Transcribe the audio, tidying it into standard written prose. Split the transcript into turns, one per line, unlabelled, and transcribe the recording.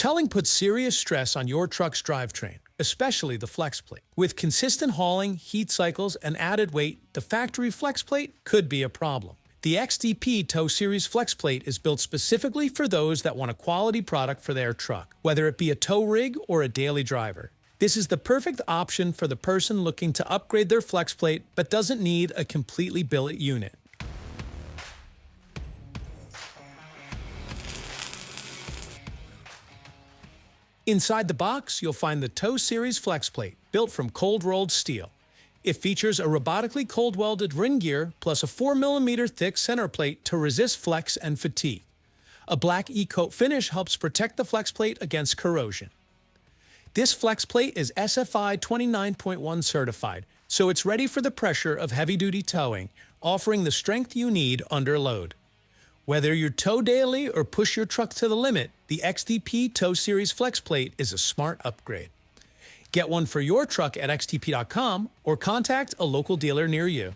Towing puts serious stress on your truck's drivetrain, especially the flex plate. With consistent hauling, heat cycles, and added weight, the factory flex plate could be a problem. The XDP Tow Series flex plate is built specifically for those that want a quality product for their truck, whether it be a tow rig or a daily driver. This is the perfect option for the person looking to upgrade their flex plate but doesn't need a completely built unit. Inside the box, you'll find the Tow Series flex plate, built from cold-rolled steel. It features a robotically cold-welded ring gear plus a 4mm thick center plate to resist flex and fatigue. A black E-coat finish helps protect the flex plate against corrosion. This flex plate is SFI 29.1 certified, so it's ready for the pressure of heavy-duty towing, offering the strength you need under load. Whether you tow daily or push your truck to the limit, the XDP Tow Series flex plate is a smart upgrade. Get one for your truck at xdp.com or contact a local dealer near you.